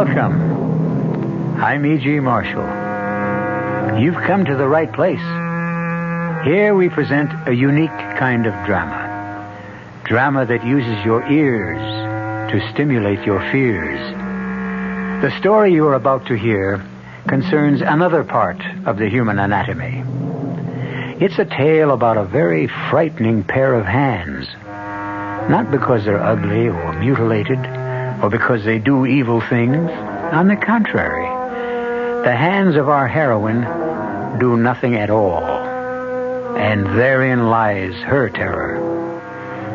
Welcome. I'm E.G. Marshall. You've come to the right place. Here we present a unique kind of drama. Drama that uses your ears to stimulate your fears. The story you're about to hear concerns another part of the human anatomy. It's a tale about a very frightening pair of hands. Not because they're ugly or mutilated, or because they do evil things. On the contrary, the hands of our heroine do nothing at all. And therein lies her terror.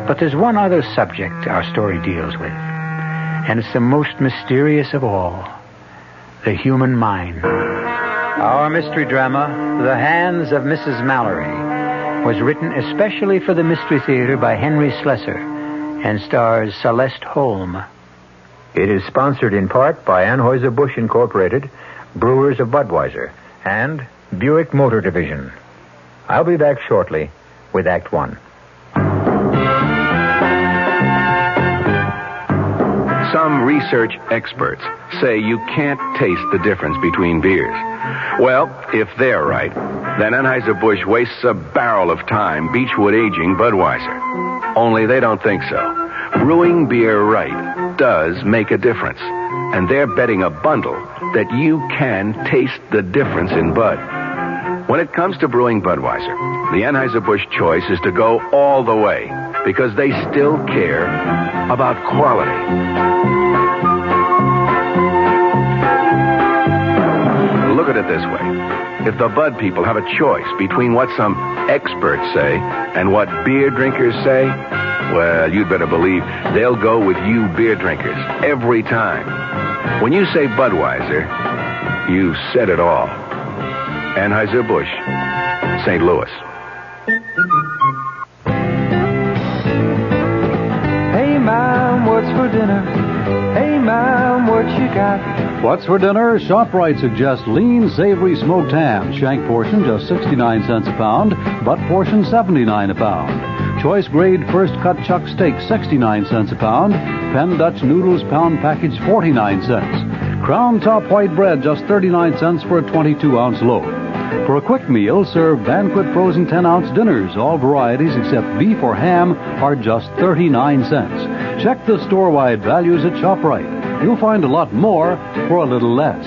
But there's one other subject our story deals with, and it's the most mysterious of all, the human mind. Our mystery drama, The Hands of Mrs. Mallory, was written especially for the Mystery Theater by Henry Slessor and stars Celeste Holm. It is sponsored in part by Anheuser-Busch Incorporated, Brewers of Budweiser, and Buick Motor Division. I'll be back shortly with Act One. Some research experts say you can't taste the difference between beers. Well, if they're right, then Anheuser-Busch wastes a barrel of time Beechwood aging Budweiser. Only they don't think so. Brewing beer right does make a difference. And they're betting a bundle that you can taste the difference in Bud. When it comes to brewing Budweiser, the Anheuser-Busch choice is to go all the way because they still care about quality. Look at it this way. If the Bud people have a choice between what some experts say and what beer drinkers say, well, you'd better believe they'll go with you beer drinkers every time. When you say Budweiser, you said it all. Anheuser-Busch, St. Louis. Hey, Mom, what's for dinner? Hey, Mom, what you got? What's for dinner? ShopRite suggests lean, savory smoked ham. Shank portion just 69 cents a pound. Butt portion 79 a pound. Choice grade first cut chuck steak 69 cents a pound. Penn Dutch noodles pound package 49 cents. Crown top white bread just 39 cents for a 22-ounce loaf. For a quick meal, serve Banquet frozen 10-ounce dinners. All varieties except beef or ham are just 39 cents. Check the store-wide values at ShopRite. You'll find a lot more for a little less.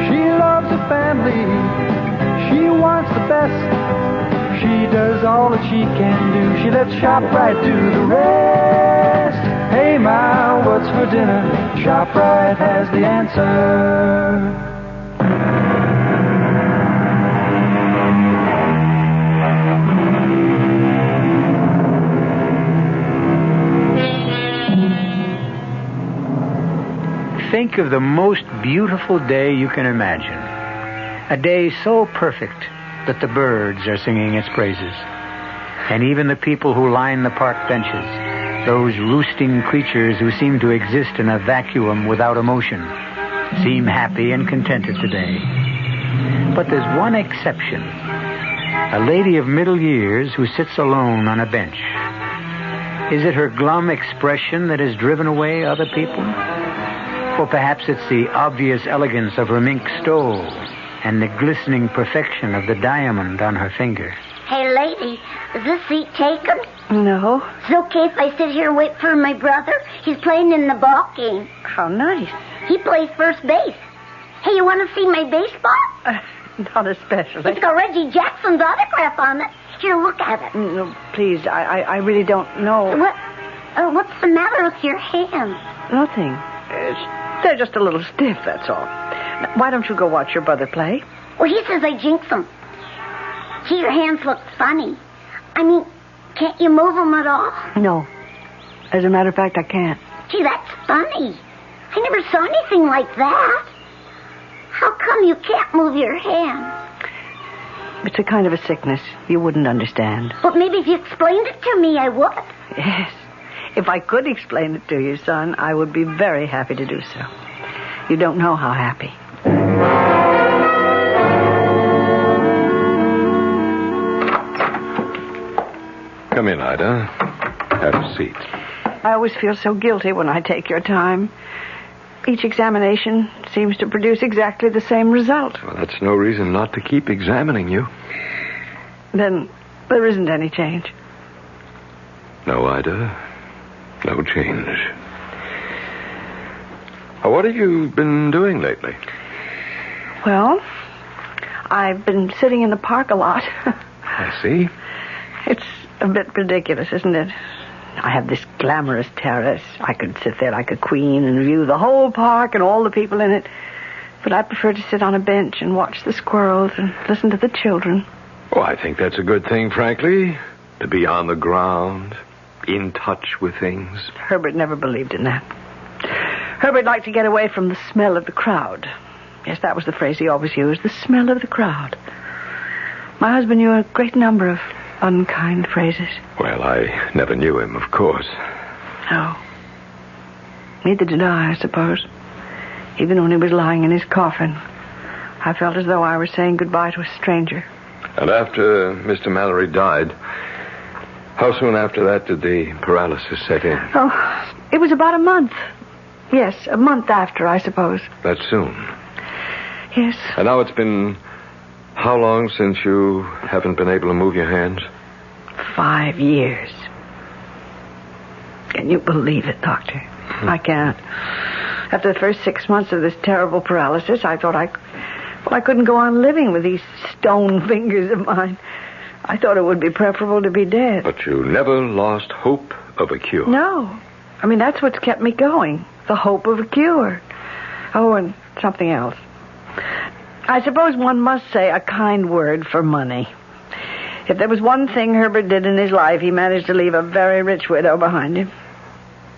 She loves the family. She wants the best. She does all that she can do. She lets ShopRite do the rest. Hey, Ma, what's for dinner? ShopRite has the answer. Think of the most beautiful day you can imagine. A day so perfect that the birds are singing its praises. And even the people who line the park benches, those roosting creatures who seem to exist in a vacuum without emotion, seem happy and contented today. But there's one exception. A lady of middle years who sits alone on a bench. Is it her glum expression that has driven away other people? Or perhaps it's the obvious elegance of her mink stole and the glistening perfection of the diamond on her finger. Hey, lady, is this seat taken? No. It's okay if I sit here and wait for my brother? He's playing in the ball game. How nice. He plays first base. Hey, you want to see my baseball? Not especially. It's got Reggie Jackson's autograph on it. Here, look at it. No, please, I really don't know. What's the matter with your hands? Nothing. They're just a little stiff, that's all. Now, why don't you go watch your brother play? Well, he says I jinx him. Gee, your hands look funny. I mean, can't you move them at all? No. As a matter of fact, I can't. Gee, that's funny. I never saw anything like that. How come you can't move your hands? It's a kind of a sickness. You wouldn't understand. But maybe if you explained it to me, I would. Yes. If I could explain it to you, son, I would be very happy to do so. You don't know how happy. Come in, Ida. Have a seat. I always feel so guilty when I take your time. Each examination seems to produce exactly the same result. Well, that's no reason not to keep examining you. Then there isn't any change. No, Ida. No change. What have you been doing lately? Well, I've been sitting in the park a lot. I see. It's a bit ridiculous, isn't it? I have this glamorous terrace. I could sit there like a queen and view the whole park and all the people in it. But I prefer to sit on a bench and watch the squirrels and listen to the children. Oh, I think that's a good thing, frankly. To be on the ground, in touch with things. Herbert never believed in that. Herbert liked to get away from the smell of the crowd. Yes, that was the phrase he always used, the smell of the crowd. My husband knew a great number of unkind phrases. Well, I never knew him, of course. No. Neither did I suppose. Even when he was lying in his coffin, I felt as though I were saying goodbye to a stranger. And after Mr. Mallory died, how soon after that did the paralysis set in? Oh, it was about a month. Yes, a month after, I suppose. That soon? Yes. And now it's been how long since you haven't been able to move your hands? 5 years. Can you believe it, Doctor? I can't. After the first 6 months of this terrible paralysis, I thought I couldn't go on living with these stone fingers of mine. I thought it would be preferable to be dead. But you never lost hope of a cure. No. I mean, that's what's kept me going. The hope of a cure. Oh, and something else. I suppose one must say a kind word for money. If there was one thing Herbert did in his life, he managed to leave a very rich widow behind him.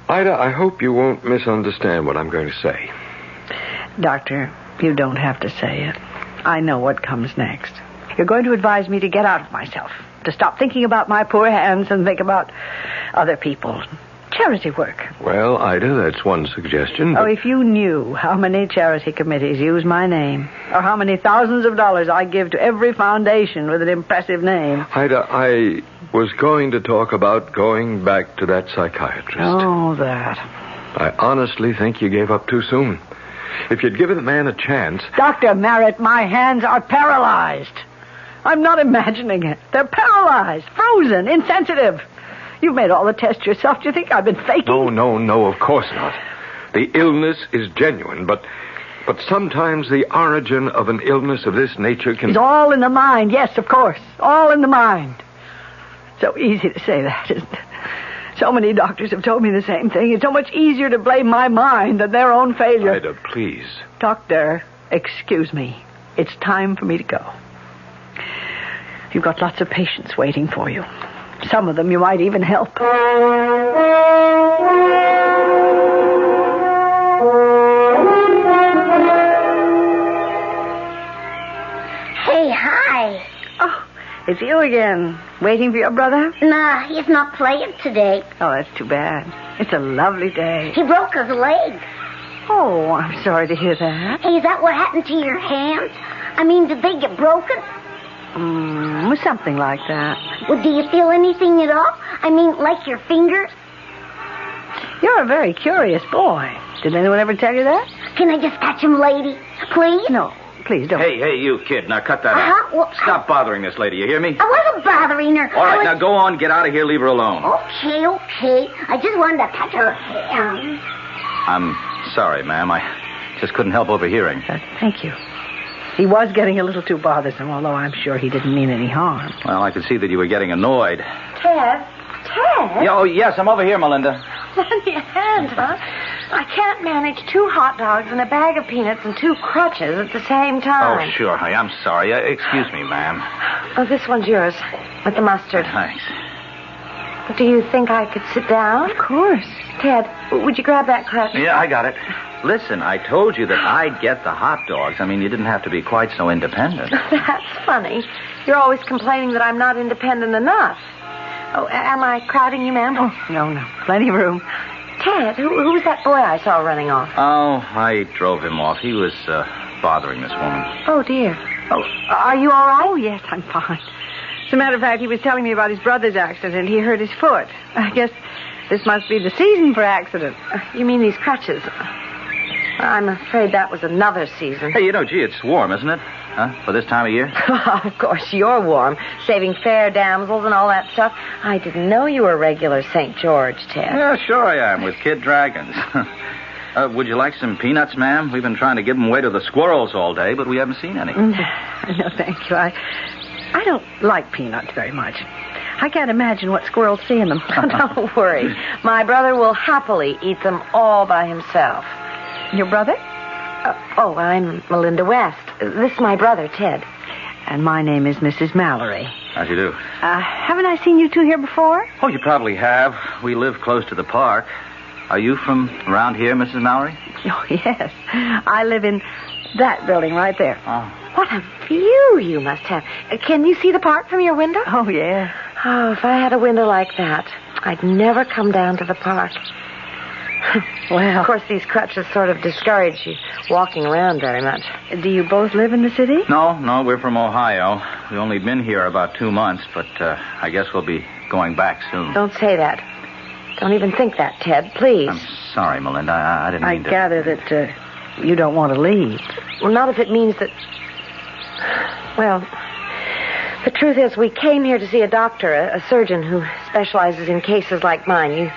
Ida, I hope you won't misunderstand what I'm going to say. Doctor, you don't have to say it. I know what comes next. You're going to advise me to get out of myself, to stop thinking about my poor hands and think about other people. Charity work. Well, Ida, that's one suggestion. But... Oh, if you knew how many charity committees use my name, or how many thousands of dollars I give to every foundation with an impressive name. Ida, I was going to talk about going back to that psychiatrist. Oh, that. I honestly think you gave up too soon. If you'd given the man a chance... Dr. Merritt, my hands are paralyzed. I'm not imagining it. They're paralyzed, frozen, insensitive. You've made all the tests yourself. Do you think I've been faking? No, of course not. The illness is genuine, but sometimes the origin of an illness of this nature can... It's all in the mind, yes, of course. All in the mind. So easy to say that, isn't it? So many doctors have told me the same thing. It's so much easier to blame my mind than their own failure. Ida, please. Doctor, excuse me. It's time for me to go. You've got lots of patients waiting for you. Some of them you might even help. Hey, hi. Oh, it's you again. Waiting for your brother? Nah, he's not playing today. Oh, that's too bad. It's a lovely day. He broke his leg. Oh, I'm sorry to hear that. Hey, is that what happened to your hands? I mean, did they get broken? Something like that. Well, do you feel anything at all? I mean, like your fingers? You're a very curious boy. Did anyone ever tell you that? Can I just touch him, lady? Please? No, please don't. Hey, you kid. Now cut that out. Well, Stop bothering this lady, you hear me? I wasn't bothering her. All right, now go on, get out of here, leave her alone. Okay. I just wanted to touch her hand. I'm sorry, ma'am. I just couldn't help overhearing. Thank you. He was getting a little too bothersome, although I'm sure he didn't mean any harm. Well, I could see that you were getting annoyed. Ted? Oh, yes, I'm over here, Melinda. On your hand, huh? I can't manage 2 hot dogs and a bag of peanuts and 2 crutches at the same time. Oh, sure. I'm sorry. Excuse me, ma'am. Oh, this one's yours, with the mustard. Thanks. Do you think I could sit down? Of course. Ted, would you grab that crutch? Yeah, I got it. Listen, I told you that I'd get the hot dogs. I mean, you didn't have to be quite so independent. That's funny. You're always complaining that I'm not independent enough. Oh, am I crowding you, ma'am? Oh, no. Plenty of room. Ted, who was that boy I saw running off? Oh, I drove him off. He was bothering this woman. Oh, dear. Oh, are you all right? Oh, yes, I'm fine. As a matter of fact, he was telling me about his brother's accident. He hurt his foot. I guess This must be the season for accidents. You mean these crutches? I'm afraid that was another season. Hey, gee, it's warm, isn't it? Huh? For this time of year? Of course, you're warm. Saving fair damsels and all that stuff. I didn't know you were a regular St. George, Ted. Yeah, sure I am, with Kid Dragons. Would you like some peanuts, ma'am? We've been trying to give them away to the squirrels all day, but we haven't seen any. No, thank you. I don't like peanuts very much. I can't imagine what squirrels see in them. Don't worry. My brother will happily eat them all by himself. Your brother? I'm Melinda West. This is my brother, Ted. And my name is Mrs. Mallory. How'd you do? Haven't I seen you two here before? Oh, you probably have. We live close to the park. Are you from around here, Mrs. Mallory? Oh, yes. I live in that building right there. Oh. What a view you must have. Can you see the park from your window? Oh, yeah. Oh, if I had a window like that, I'd never come down to the park. Well, of course, these crutches sort of discourage you walking around very much. Do you both live in the city? No, we're from Ohio. We've only been here about 2 months, but I guess we'll be going back soon. Don't say that. Don't even think that, Ted, please. I'm sorry, Melinda. I didn't mean to... I gather that you don't want to leave. Well, not if it means that... Well, the truth is we came here to see a doctor, a surgeon who specializes in cases like mine. You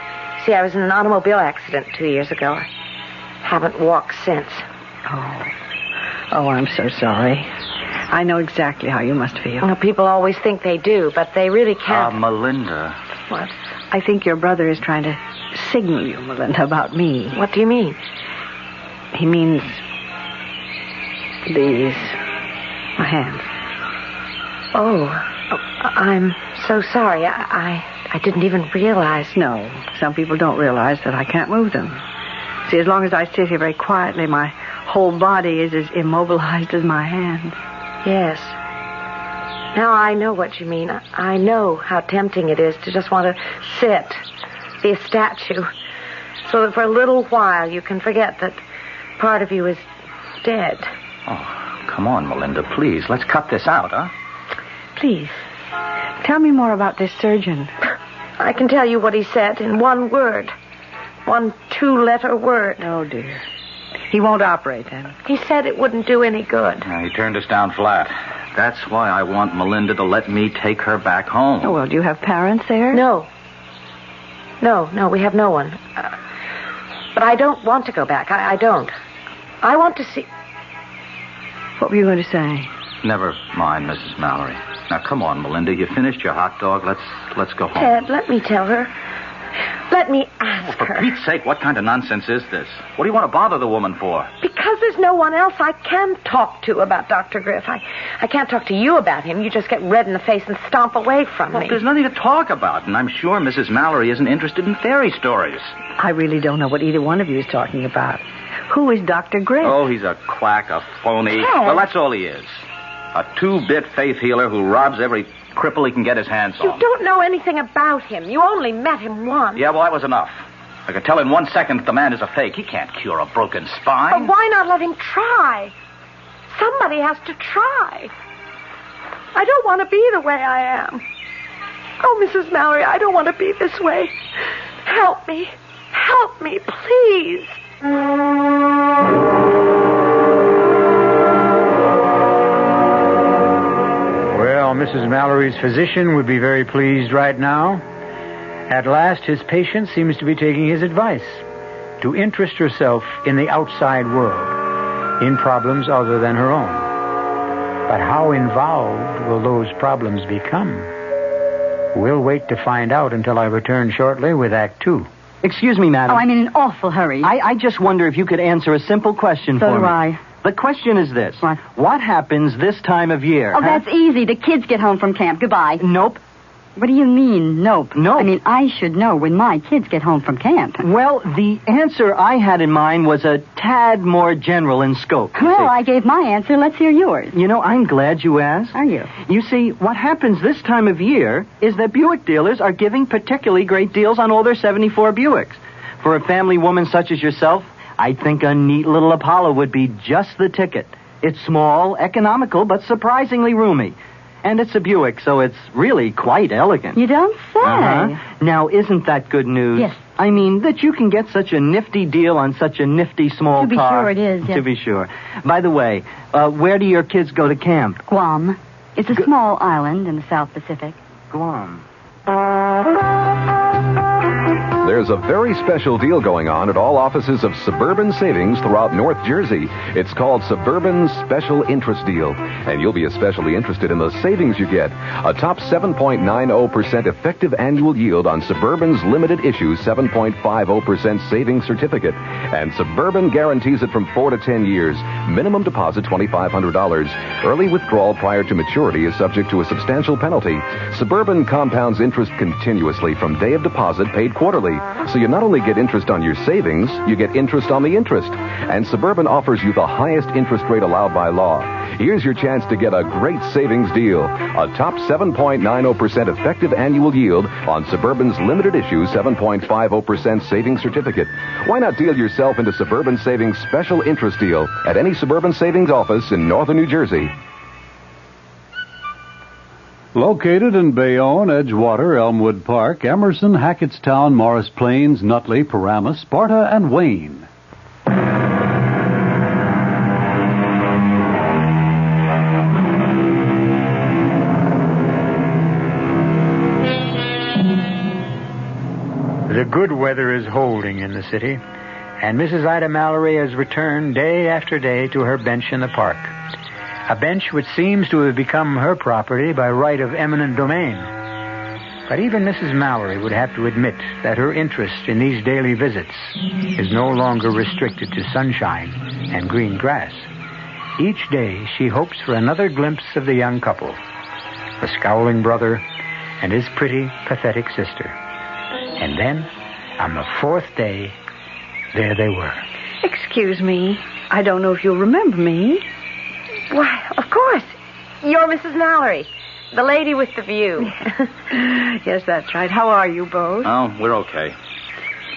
see, I was in an automobile accident 2 years ago. I haven't walked since. Oh, I'm so sorry. I know exactly how you must feel. Well, people always think they do, but they really can't. Melinda. What? I think your brother is trying to signal you, Melinda, about me. What do you mean? He means these. My hands. Oh, I'm so sorry. I didn't even realize. No, some people don't realize that I can't move them. See, as long as I sit here very quietly, my whole body is as immobilized as my hands. Yes. Now I know what you mean. I know how tempting it is to just want to sit, be a statue, so that for a little while you can forget that part of you is dead. Oh, come on, Melinda, please. Let's cut this out, huh? Please, tell me more about this surgeon. I can tell you what he said in one word. 1 2-letter word. Oh, dear. He won't operate, then? He said it wouldn't do any good. He turned us down flat. That's why I want Melinda to let me take her back home. Oh, well, do you have parents there? No, we have no one. But I don't want to go back. I don't. I want to see... What were you going to say? Never mind, Mrs. Mallory. Now, come on, Melinda. You finished your hot dog. Let's go home. Ted, let me tell her. Let me ask For her. Pete's sake, what kind of nonsense is this? What do you want to bother the woman for? Because there's no one else I can talk to about Dr. Griff. I can't talk to you about him. You just get red in the face and stomp away from me. There's nothing to talk about, and I'm sure Mrs. Mallory isn't interested in fairy stories. I really don't know what either one of you is talking about. Who is Dr. Griff? Oh, he's a quack, a phony. Ted. Well, that's all he is. A 2-bit faith healer who robs every cripple he can get his hands on. You don't know anything about him. You only met him once. Yeah, well, that was enough. I could tell in 1 second that the man is a fake. He can't cure a broken spine. But why not let him try? Somebody has to try. I don't want to be the way I am. Oh, Mrs. Mallory, I don't want to be this way. Help me. Help me, please. Well, Mrs. Mallory's physician would be very pleased right now. At last, his patient seems to be taking his advice to interest herself in the outside world, in problems other than her own. But how involved will those problems become? We'll wait to find out until I return shortly with Act 2. Excuse me, madam. Oh, I'm in an awful hurry. I just wonder if you could answer a simple question for me. So do I. The question is this. What happens this time of year? Oh, that's easy. The kids get home from camp. Goodbye. Nope. What do you mean, nope? Nope. I mean, I should know when my kids get home from camp. Well, the answer I had in mind was a tad more general in scope. Well, I gave my answer. Let's hear yours. You know, I'm glad you asked. Are you? You see, what happens this time of year is that Buick dealers are giving particularly great deals on all their 74 Buicks. For a family woman such as yourself, I think a neat little Apollo would be just the ticket. It's small, economical, but surprisingly roomy. And it's a Buick, so it's really quite elegant. You don't say. Now, isn't that good news? Yes, I mean, that you can get such a nifty deal on such a nifty small car. To be sure it is, yes. To be sure. By the way, where do your kids go to camp? Guam. It's a small island in the South Pacific. Guam. There's a very special deal going on at all offices of Suburban Savings throughout North Jersey. It's called Suburban Special Interest Deal, and you'll be especially interested in the savings you get. A top 7.90% effective annual yield on Suburban's limited issue 7.50% savings certificate, and Suburban guarantees it from 4 to 10 years. Minimum deposit $2,500. Early withdrawal prior to maturity is subject to a substantial penalty. Suburban compounds interest continuously from day of deposit paid quarterly. So you not only get interest on your savings, you get interest on the interest. And Suburban offers you the highest interest rate allowed by law. Here's your chance to get a great savings deal. A top 7.90% effective annual yield on Suburban's limited issue 7.50% savings certificate. Why not deal yourself into Suburban Savings Special Interest Deal at any Suburban Savings office in northern New Jersey? Located in Bayonne, Edgewater, Elmwood Park, Emerson, Hackettstown, Morris Plains, Nutley, Paramus, Sparta, and Wayne. The good weather is holding in the city, and Mrs. Ida Mallory has returned day after day to her bench in the park. A bench which seems to have become her property by right of eminent domain. But even Mrs. Mallory would have to admit that her interest in these daily visits is no longer restricted to sunshine and green grass. Each day she hopes for another glimpse of the young couple, the scowling brother and his pretty, pathetic sister. And then, on the fourth day, there they were. Excuse me. I don't know if you'll remember me. Why, of course. You're Mrs. Mallory, the lady with the view. Yes, that's right. How are you both? Oh, we're okay.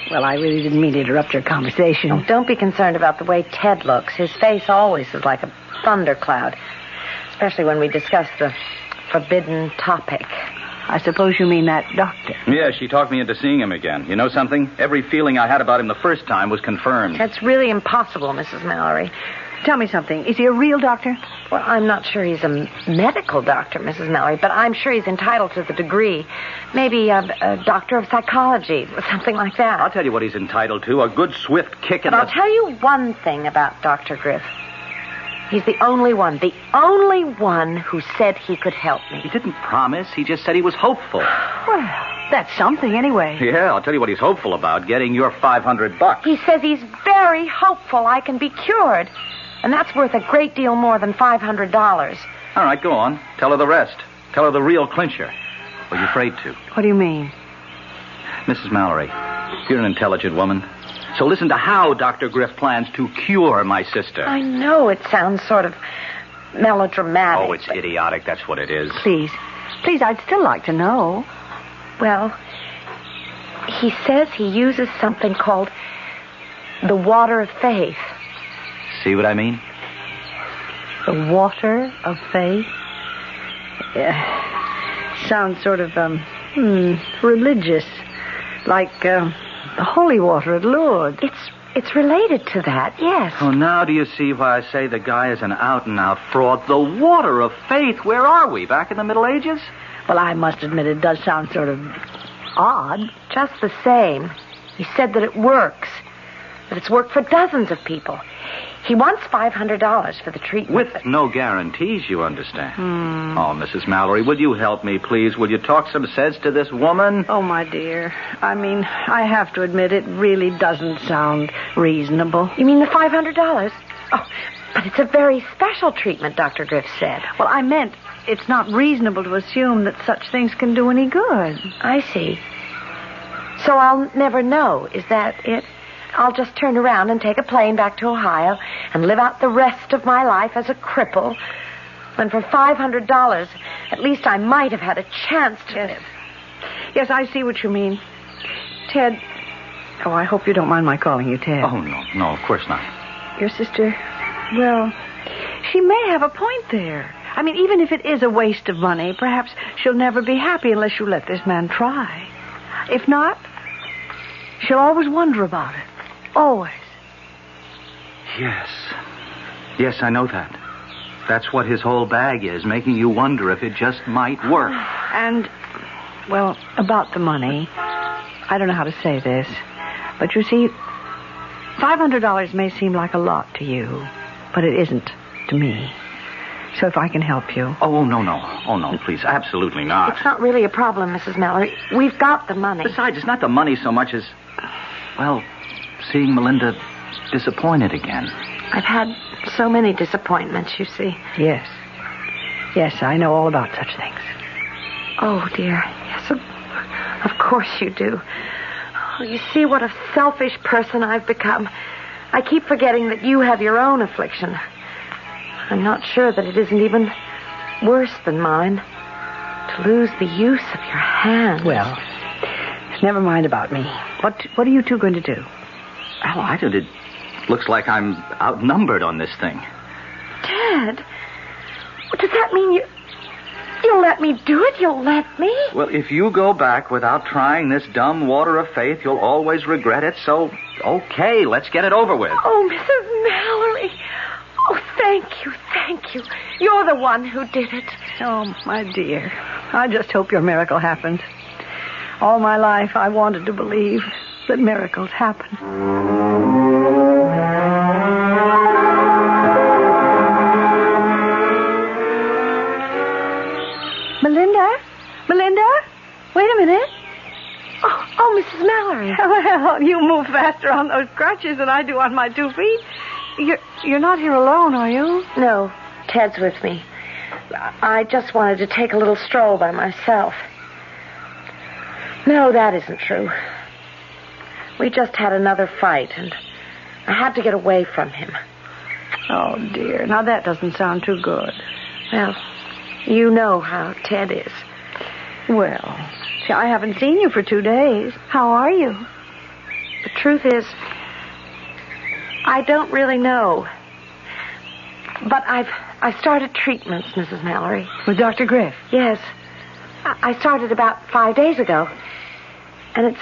Well, I really didn't mean to interrupt your conversation. Oh, don't be concerned about the way Ted looks. His face always is like a thundercloud, especially when we discuss the forbidden topic. I suppose you mean that doctor. Yeah, she talked me into seeing him again. You know something? Every feeling I had about him the first time was confirmed. That's really impossible, Mrs. Mallory. Tell me something. Is he a real doctor? Well, I'm not sure he's a medical doctor, Mrs. Mallory, but I'm sure he's entitled to the degree. Maybe a doctor of psychology or something like that. I'll tell you what he's entitled to. A good swift kick in the... I'll tell you one thing about Dr. Griff. He's the only one who said he could help me. He didn't promise. He just said he was hopeful. Well, that's something anyway. Yeah, I'll tell you what he's hopeful about, getting your $500. He says he's very hopeful I can be cured. And that's worth a great deal more than $500. All right, go on. Tell her the rest. Tell her the real clincher. Or you're afraid to. What do you mean? Mrs. Mallory, you're an intelligent woman. So listen to how Dr. Griff plans to cure my sister. I know it sounds sort of melodramatic. Oh, it's idiotic. That's what it is. Please, I'd still like to know. Well, he says he uses something called the water of faith. See what I mean? The water of faith? Sounds sort of, religious. Like, the holy water at Lourdes. It's related to that, yes. Oh, now do you see why I say the guy is an out-and-out fraud? The water of faith. Where are we? Back in the Middle Ages? Well, I must admit it does sound sort of odd. Just the same. He said that it works. That it's worked for dozens of people. He wants $500 for the treatment. With no guarantees, you understand. Oh, Mrs. Mallory, will you help me, please? Will you talk some sense to this woman? Oh, my dear. I mean, I have to admit it really doesn't sound reasonable. You mean the $500? Oh, but it's a very special treatment, Dr. Griff said. Well, I meant it's not reasonable to assume that such things can do any good. I see. So I'll never know. Is that it? I'll just turn around and take a plane back to Ohio and live out the rest of my life as a cripple, when for $500, at least I might have had a chance to live. Yes, I see what you mean. Ted... Oh, I hope you don't mind my calling you Ted. Oh, no, of course not. Your sister, well, she may have a point there. I mean, even if it is a waste of money, perhaps she'll never be happy unless you let this man try. If not... She'll always wonder about it. Always. Yes. Yes, I know that. That's what his whole bag is, making you wonder if it just might work. And, well, about the money, I don't know how to say this, but you see, $500 may seem like a lot to you, but it isn't to me. So if I can help you. Oh, no. Oh, no, please. Absolutely not. It's not really a problem, Mrs. Mallory. We've got the money. Besides, it's not the money so much as, well, seeing Melinda disappointed again. I've had so many disappointments, you see. Yes. Yes, I know all about such things. Oh, dear. Yes, of course you do. Oh, you see what a selfish person I've become. I keep forgetting that you have your own affliction. I'm not sure that it isn't even worse than mine. To lose the use of your hands. Well, never mind about me. What are you two going to do? Oh, I don't. It looks like I'm outnumbered on this thing. Ted, does that mean you'll let me do it? You'll let me? Well, if you go back without trying this dumb water of faith, you'll always regret it. So, okay, let's get it over with. Oh, Mrs. Mallory. Oh, thank you. You're the one who did it. Oh, my dear. I just hope your miracle happens. All my life, I wanted to believe that miracles happen. Melinda? Wait a minute. Oh, Mrs. Mallory. Well, you move faster on those crutches than I do on my 2 feet. You're not here alone, are you? No, Ted's with me. I just wanted to take a little stroll by myself. No, that isn't true. We just had another fight, and I had to get away from him. Oh, dear. Now, that doesn't sound too good. Well, you know how Ted is. Well, see, I haven't seen you for 2 days. How are you? The truth is, I don't really know. But I started treatments, Mrs. Mallory. With Dr. Griff? Yes. I started about 5 days ago. And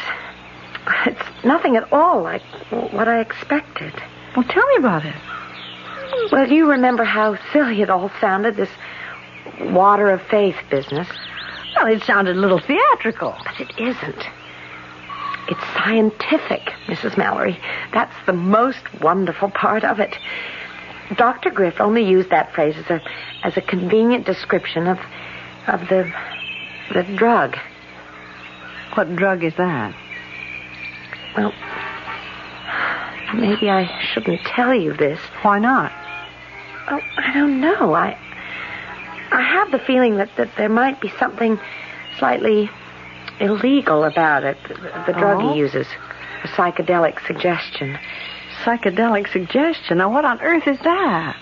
it's nothing at all like what I expected. Well, tell me about it. Well, you remember how silly it all sounded, this water of faith business. Well, it sounded a little theatrical. But it isn't. It's scientific, Mrs. Mallory. That's the most wonderful part of it. Dr. Griff only used that phrase as a convenient description of the drug. What drug is that? Well, maybe I shouldn't tell you this. Why not? Oh, I don't know. I have the feeling that there might be something slightly illegal about it. The drug he uses. A psychedelic suggestion. Psychedelic suggestion? Now, what on earth is that?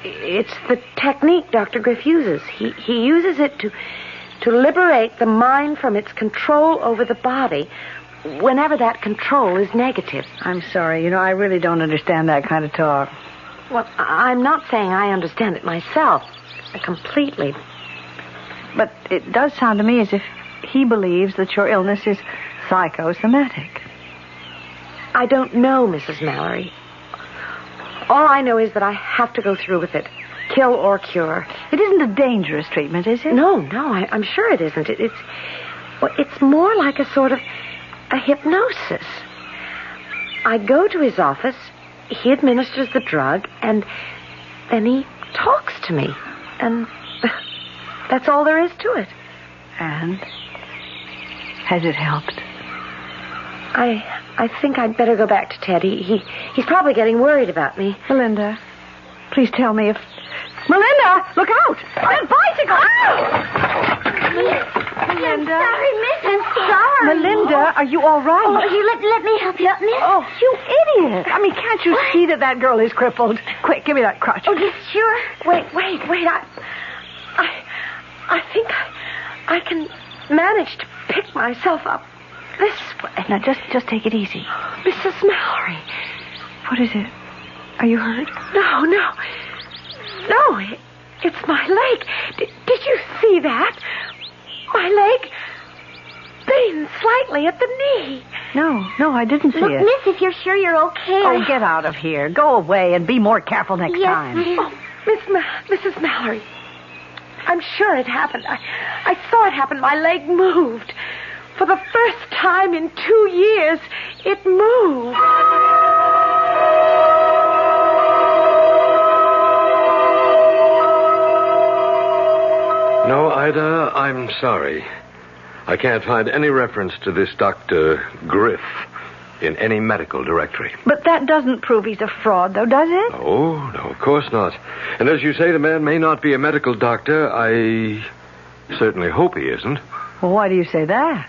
It's the technique Dr. Griff uses. He uses it to liberate the mind from its control over the body whenever that control is negative. I'm sorry. I really don't understand that kind of talk. Well, I'm not saying I understand it myself completely. But it does sound to me as if he believes that your illness is psychosomatic. I don't know, Mrs. Mallory. All I know is that I have to go through with it. Kill or cure. It isn't a dangerous treatment, is it? No, I'm sure it isn't. It's more like a sort of a hypnosis. I go to his office, he administers the drug, and then he talks to me. And that's all there is to it. And? Has it helped? I think I'd better go back to Ted. He's probably getting worried about me. Melinda, please tell me if... Melinda, look out! That bicycle! Melinda. I'm sorry, miss. I'm sorry. Melinda, are you all right? Oh, here, let me help you up, miss. Oh, you idiot. I mean, can't you see that girl is crippled? Quick, give me that crutch. Oh, yes, sure. Wait. I think I can manage to pick myself up this way. Now, just take it easy. Mrs. Mallory. What is it? Are you hurt? No, it's my leg. Did you see that? My leg bends slightly at the knee. No, I didn't see Look, it. miss, if you're sure you're okay. Oh, get out of here. Go away and be more careful next time. Yes, Mrs. Mallory. I'm sure it happened. I saw it happen. My leg moved. For the first time in 2 years, it moved. No, Ida, I'm sorry. I can't find any reference to this Dr. Griff in any medical directory. But that doesn't prove he's a fraud, though, does it? No, of course not. And as you say, the man may not be a medical doctor. I certainly hope he isn't. Well, why do you say that?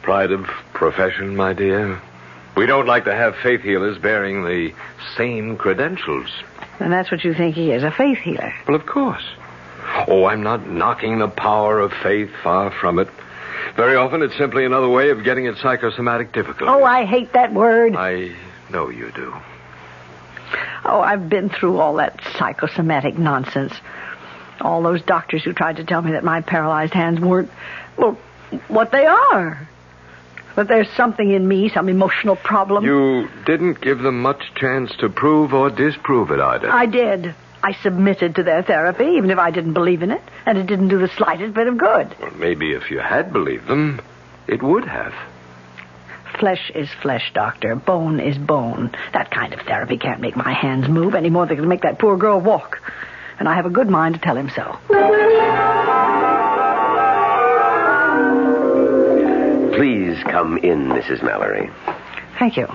Pride of profession, my dear. We don't like to have faith healers bearing the same credentials. And that's what you think he is, a faith healer. Well, of course. Oh, I'm not knocking the power of faith, far from it. Very often it's simply another way of getting at psychosomatic difficulties. Oh, I hate that word. I know you do. Oh, I've been through all that psychosomatic nonsense. All those doctors who tried to tell me that my paralyzed hands weren't, well, what they are. That there's something in me, some emotional problem. You didn't give them much chance to prove or disprove it, Ida. I did. I submitted to their therapy, even if I didn't believe in it, and it didn't do the slightest bit of good. Well, maybe if you had believed them, it would have. Flesh is flesh, Doctor. Bone is bone. That kind of therapy can't make my hands move any more than it can make that poor girl walk. And I have a good mind to tell him so. Please come in, Mrs. Mallory. Thank you.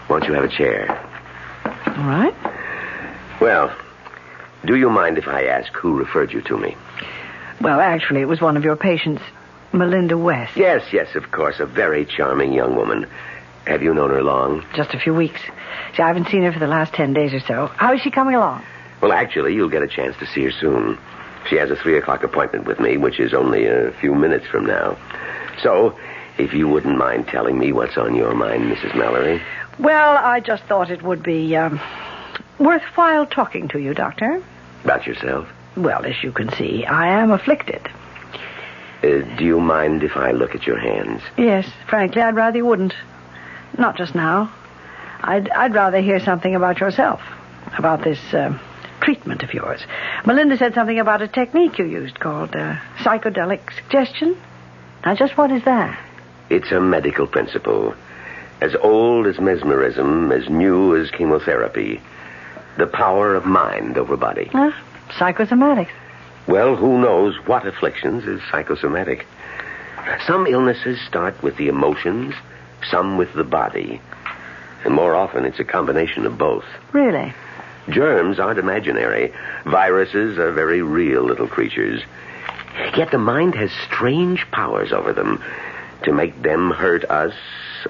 Won't you have a chair? All right. Well, do you mind if I ask who referred you to me? Well, actually, it was one of your patients, Melinda West. Yes, of course. A very charming young woman. Have you known her long? Just a few weeks. See, I haven't seen her for the last 10 days or so. How is she coming along? Well, actually, you'll get a chance to see her soon. She has a 3:00 appointment with me, which is only a few minutes from now. So, if you wouldn't mind telling me what's on your mind, Mrs. Mallory. Well, I just thought it would be worthwhile talking to you, Doctor. About yourself? Well, as you can see, I am afflicted. Do you mind if I look at your hands? Yes, frankly, I'd rather you wouldn't. Not just now. I'd rather hear something about yourself, about this treatment of yours. Melinda said something about a technique you used called psychedelic suggestion. Now, just what is that? It's a medical principle. As old as mesmerism, as new as chemotherapy. The power of mind over body. Psychosomatics. Well, who knows what afflictions is psychosomatic? Some illnesses start with the emotions, some with the body. And more often, it's a combination of both. Really? Germs aren't imaginary. Viruses are very real little creatures. Yet the mind has strange powers over them to make them hurt us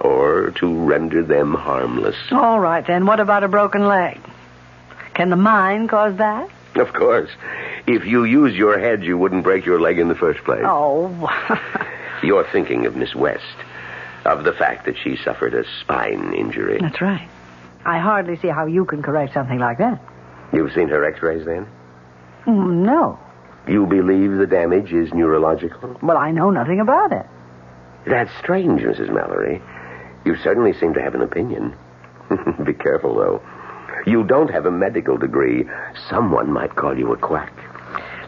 or to render them harmless. All right, then. What about a broken leg? Can the mind cause that? Of course. If you use your head, you wouldn't break your leg in the first place. Oh. You're thinking of Miss West, of the fact that she suffered a spine injury. That's right. I hardly see how you can correct something like that. You've seen her x-rays, then? No. You believe the damage is neurological? Well, I know nothing about it. That's strange, Mrs. Mallory. You certainly seem to have an opinion. Be careful, though. You don't have a medical degree. Someone might call you a quack.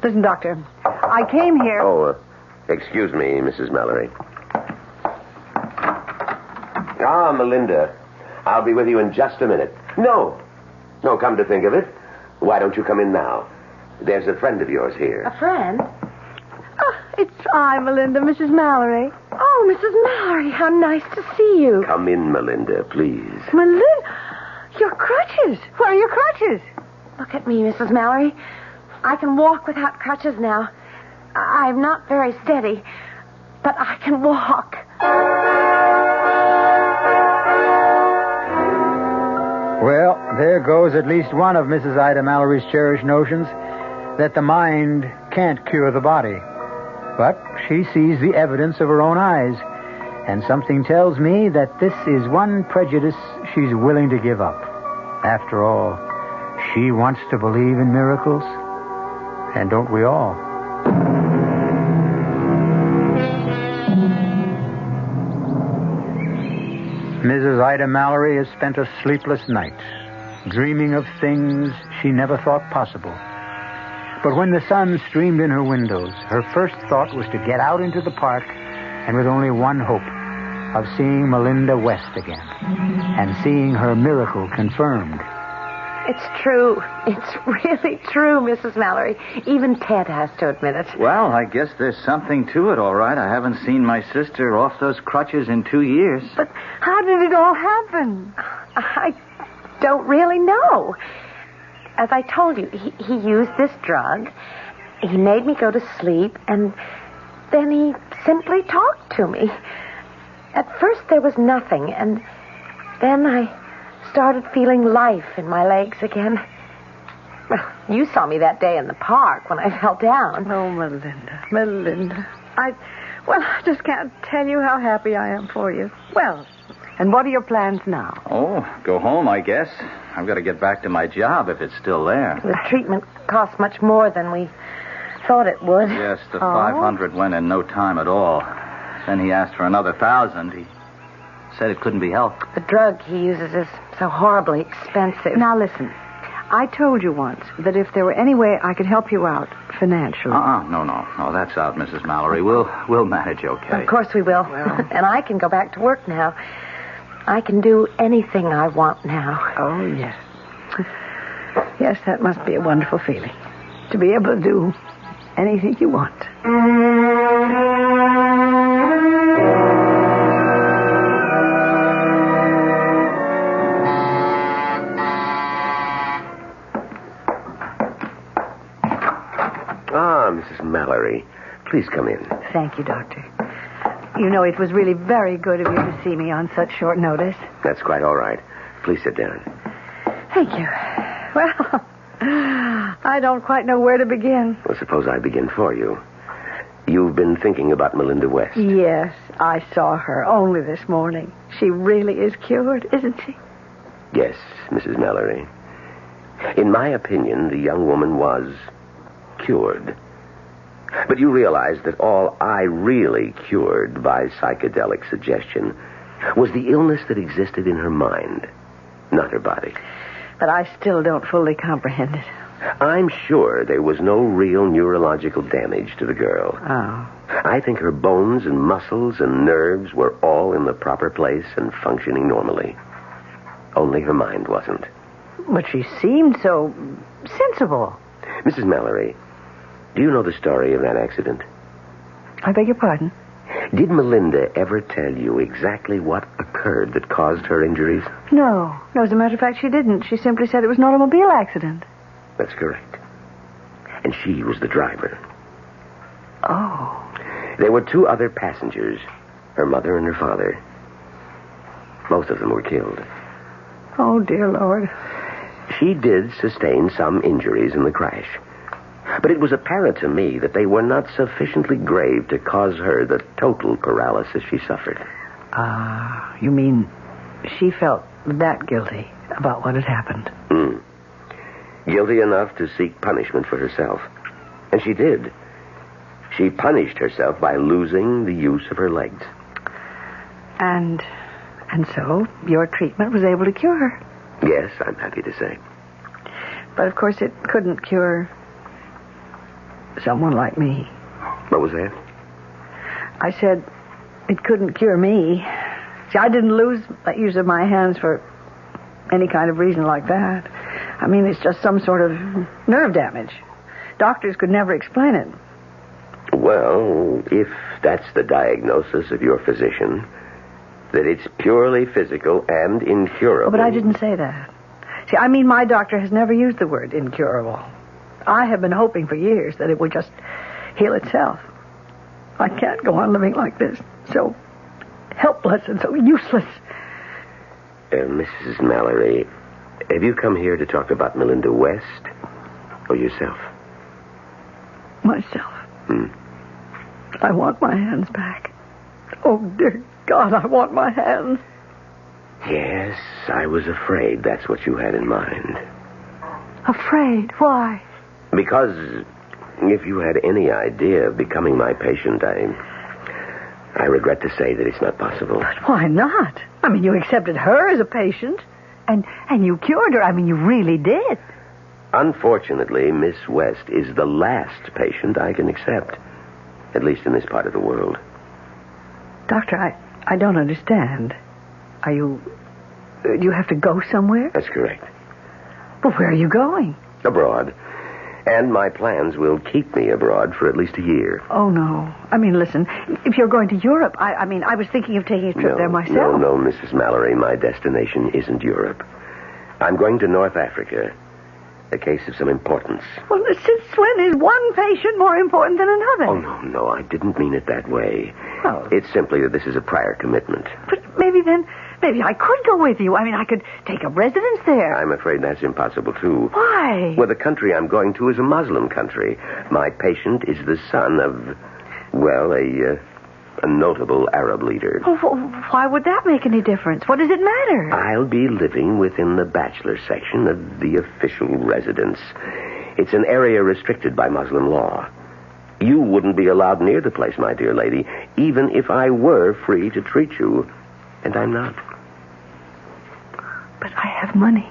Listen, Doctor, I came here... Oh, excuse me, Mrs. Mallory. Ah, Melinda. I'll be with you in just a minute. No, come to think of it. Why don't you come in now? There's a friend of yours here. A friend? Oh, it's I, Melinda, Mrs. Mallory. Oh, Mrs. Mallory, how nice to see you. Come in, Melinda, please. Melinda? Your crutches. Where are your crutches? Look at me, Mrs. Mallory. I can walk without crutches now. I'm not very steady, but I can walk. Well, there goes at least one of Mrs. Ida Mallory's cherished notions that the mind can't cure the body. But she sees the evidence of her own eyes, and something tells me that this is one prejudice she's willing to give up. After all, she wants to believe in miracles, and don't we all? Ida Mallory has spent a sleepless night, dreaming of things she never thought possible. But when the sun streamed in her windows, her first thought was to get out into the park, and with only one hope, of seeing Melinda West again, and seeing her miracle confirmed. It's true. It's really true, Mrs. Mallory. Even Ted has to admit it. Well, I guess there's something to it, all right. I haven't seen my sister off those crutches in 2 years. But how did it all happen? I don't really know. As I told you, he used this drug. He made me go to sleep, and then he simply talked to me. At first there was nothing, and then I started feeling life in my legs again. Well, you saw me that day in the park when I fell down. Oh, Melinda. I just can't tell you how happy I am for you. Well, and what are your plans now? Oh, go home, I guess. I've got to get back to my job if it's still there. The treatment cost much more than we thought it would. Yes, the $500 went in no time at all. Then he asked for another $1,000. He said it couldn't be helped. The drug he uses is so horribly expensive. Now, listen. I told you once that if there were any way I could help you out financially... No, that's out, Mrs. Mallory. We'll manage okay. Of course we will. Well. And I can go back to work now. I can do anything I want now. Oh, yes. Yes, that must be a wonderful feeling. To be able to do anything you want. Mrs. Mallory, please come in. Thank you, Doctor. You know, it was really very good of you to see me on such short notice. That's quite all right. Please sit down. Thank you. Well, I don't quite know where to begin. Well, suppose I begin for you. You've been thinking about Melinda West. Yes, I saw her only this morning. She really is cured, isn't she? Yes, Mrs. Mallory. In my opinion, the young woman was cured. But you realize that all I really cured by psychedelic suggestion was the illness that existed in her mind, not her body. But I still don't fully comprehend it. I'm sure there was no real neurological damage to the girl. Oh. I think her bones and muscles and nerves were all in the proper place and functioning normally. Only her mind wasn't. But she seemed so sensible. Mrs. Mallory, do you know the story of that accident? I beg your pardon? Did Melinda ever tell you exactly what occurred that caused her injuries? No, as a matter of fact, she didn't. She simply said it was an automobile accident. That's correct. And she was the driver. Oh. There were 2 other passengers, her mother and her father. Both of them were killed. Oh, dear Lord. She did sustain some injuries in the crash. But it was apparent to me that they were not sufficiently grave to cause her the total paralysis she suffered. You mean she felt that guilty about what had happened? Guilty enough to seek punishment for herself. And she did. She punished herself by losing the use of her legs. And so your treatment was able to cure her? Yes, I'm happy to say. But of course it couldn't cure someone like me. What was that? I said it couldn't cure me. See, I didn't lose the use of my hands for any kind of reason like that. I mean, it's just some sort of nerve damage. Doctors could never explain it. Well, if that's the diagnosis of your physician, that it's purely physical and incurable... Oh, but I didn't say that. See, I mean, my doctor has never used the word incurable. I have been hoping for years that it would just heal itself. I can't go on living like this, so helpless and so useless. Mrs. Mallory, have you come here to talk about Melinda West or yourself? Myself. I want my hands back. Oh, dear God, I want my hands. Yes, I was afraid that's what you had in mind. Afraid? Why? Because if you had any idea of becoming my patient, I regret to say that it's not possible. But why not? I mean, you accepted her as a patient, and you cured her. I mean, you really did. Unfortunately, Miss West is the last patient I can accept, at least in this part of the world. Doctor, I don't understand. Do you have to go somewhere? That's correct. Well, where are you going? Abroad. And my plans will keep me abroad for at least a year. Oh, no. I mean, listen, if you're going to Europe, I was thinking of taking a trip there myself. No, Mrs. Mallory, my destination isn't Europe. I'm going to North Africa. A case of some importance. Well, since when is one patient more important than another? Oh, no, I didn't mean it that way. Oh. It's simply that this is a prior commitment. But maybe I could go with you. I mean, I could take up residence there. I'm afraid that's impossible, too. Why? Well, the country I'm going to is a Muslim country. My patient is the son of, well, a notable Arab leader. Well, why would that make any difference? What does it matter? I'll be living within the bachelor section of the official residence. It's an area restricted by Muslim law. You wouldn't be allowed near the place, my dear lady, even if I were free to treat you. And I'm not. But I have money.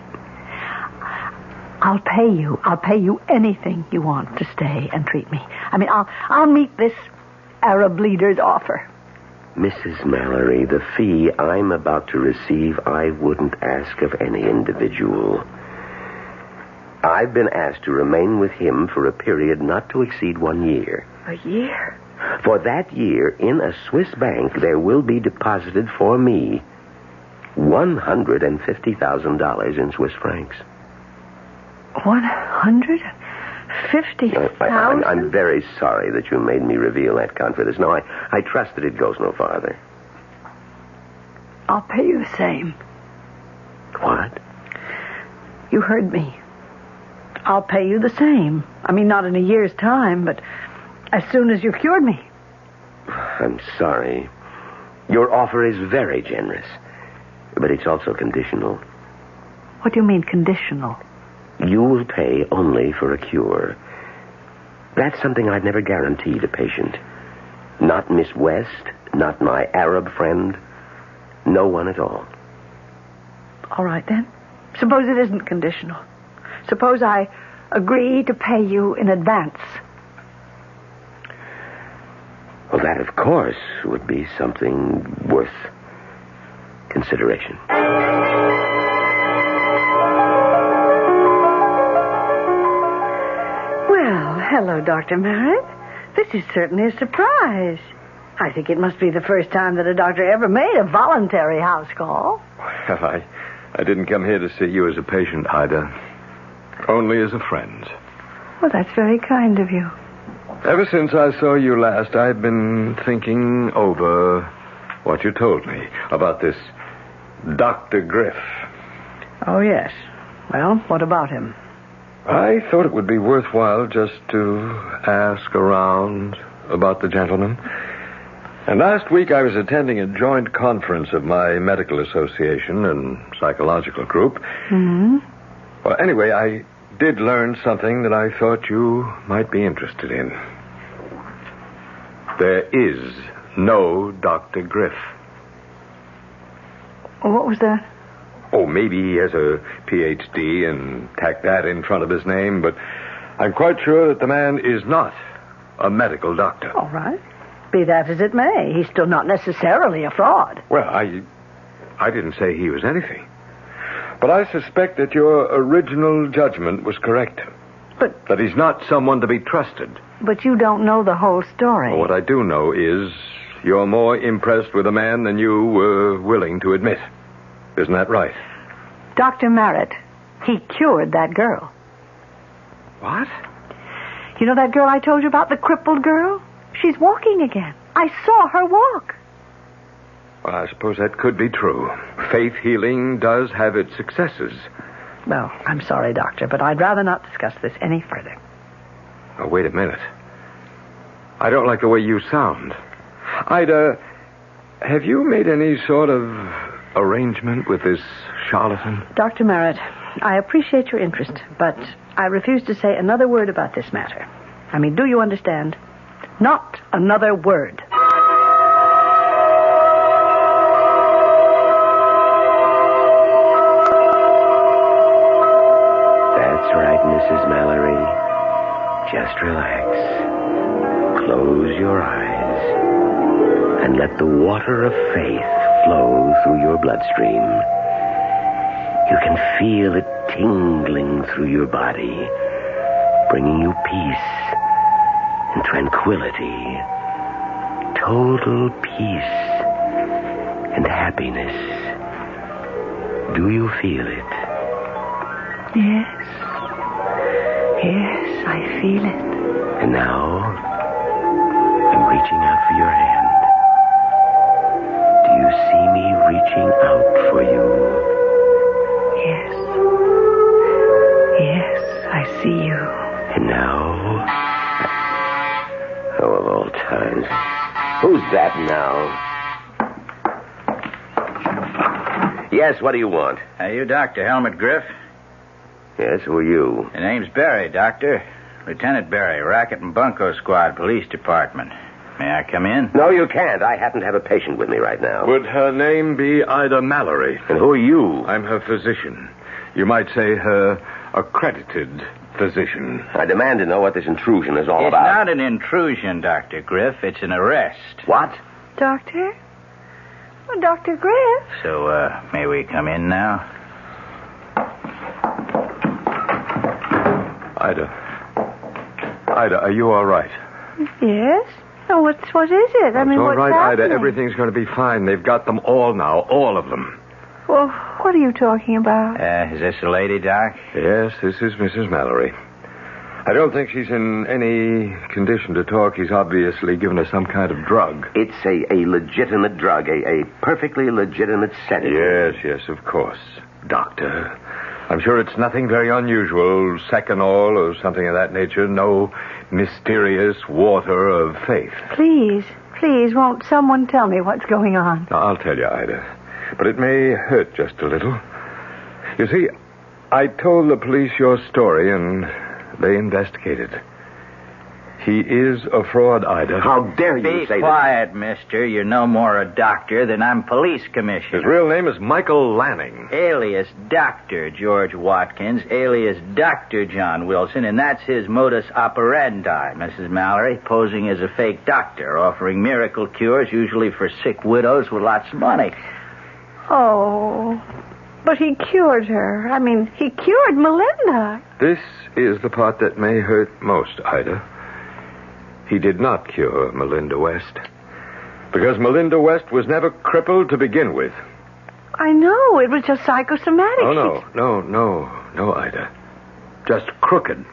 I'll pay you. I'll pay you anything you want to stay and treat me. I mean, I'll meet this Arab leader's offer. Mrs. Mallory, the fee I'm about to receive, I wouldn't ask of any individual. I've been asked to remain with him for a period not to exceed 1 year. A year? For that year, in a Swiss bank, there will be deposited for me $150,000 in Swiss francs. 150,000? I'm very sorry that you made me reveal that confidence. No, I trust that it goes no farther. I'll pay you the same. What? You heard me. I'll pay you the same. I mean, not in a year's time, but as soon as you've cured me. I'm sorry. Your offer is very generous, but it's also conditional. What do you mean, conditional? You will pay only for a cure. That's something I'd never guaranteed a patient. Not Miss West, not my Arab friend, no one at all. All right, then. Suppose it isn't conditional. Suppose I agree to pay you in advance. Well, that, of course, would be something worth consideration. Well, hello, Dr. Merritt. This is certainly a surprise. I think it must be the first time that a doctor ever made a voluntary house call. Well, I didn't come here to see you as a patient, Ida. Only as a friend. Well, that's very kind of you. Ever since I saw you last, I've been thinking over what you told me about this Dr. Griff. Oh, yes. Well, what about him? I thought it would be worthwhile just to ask around about the gentleman. And last week I was attending a joint conference of my medical association and psychological group. Mm-hmm. Well, anyway, I did learn something that I thought you might be interested in. There is no Dr. Griff. Oh, what was that? Oh, maybe he has a Ph.D. and tacked that in front of his name, but I'm quite sure that the man is not a medical doctor. All right. Be that as it may, he's still not necessarily a fraud. Well, I didn't say he was anything. But I suspect that your original judgment was correct. But... that he's not someone to be trusted. But you don't know the whole story. Well, what I do know is you're more impressed with a man than you were willing to admit. Isn't that right? Dr. Merritt, he cured that girl. What? You know that girl I told you about, the crippled girl? She's walking again. I saw her walk. Well, I suppose that could be true. Faith healing does have its successes. Well, I'm sorry, Doctor, but I'd rather not discuss this any further. Oh, wait a minute. I don't like the way you sound. Ida, have you made any sort of arrangement with this charlatan? Dr. Merritt, I appreciate your interest, but I refuse to say another word about this matter. I mean, do you understand? Not another word. That's right, Mrs. Mallory. Just relax. Close your eyes and let the water of faith flow through your bloodstream. You can feel it tingling through your body, bringing you peace and tranquility, total peace and happiness. Do you feel it? Yes. Yes, I feel it. And now, I'm reaching out for your hand. Do you see me reaching out for you? Yes. Yes, I see you. And now... Oh, of all times. Who's that now? Yes, what do you want? Are you Dr. Helmut Griff? Yes, who are you? The name's Barry, Doctor. Lieutenant Barry, Racket and Bunko Squad, Police Department. May I come in? No, you can't. I happen to have a patient with me right now. Would her name be Ida Mallory? And who are you? I'm her physician. You might say her accredited physician. I demand to know what this intrusion is all It's about. not an intrusion, Dr. Griff. It's an arrest. What? Doctor? Oh, Dr. Griff? So, may we come in now? Ida, are you all right? Yes. Oh, what is it? I mean, all what's right, happening? Ida. Everything's going to be fine. They've got them all now, all of them. Well, what are you talking about? Is this a lady, Doc? Yes, this is Mrs. Mallory. I don't think she's in any condition to talk. He's obviously given her some kind of drug. It's a legitimate drug, a perfectly legitimate sedative. Yes, of course. Doctor, I'm sure it's nothing very unusual, Seconal or something of that nature. No mysterious water of faith. Please, won't someone tell me what's going on? Now, I'll tell you, Ida. But it may hurt just a little. You see, I told the police your story, and they investigated. He is a fraud, Ida. How dare you Be say quiet, mister. You're no more a doctor than I'm police commissioner. His real name is Michael Lanning. Alias Dr. George Watkins, alias Dr. John Wilson, and that's his modus operandi, Mrs. Mallory, posing as a fake doctor, offering miracle cures, usually for sick widows with lots of money. Oh, but he cured her. I mean, he cured Melinda. This is the part that may hurt most, Ida. He did not cure Melinda West. Because Melinda West was never crippled to begin with. I know. It was just psychosomatic. Oh, no, Ida. Just crooked.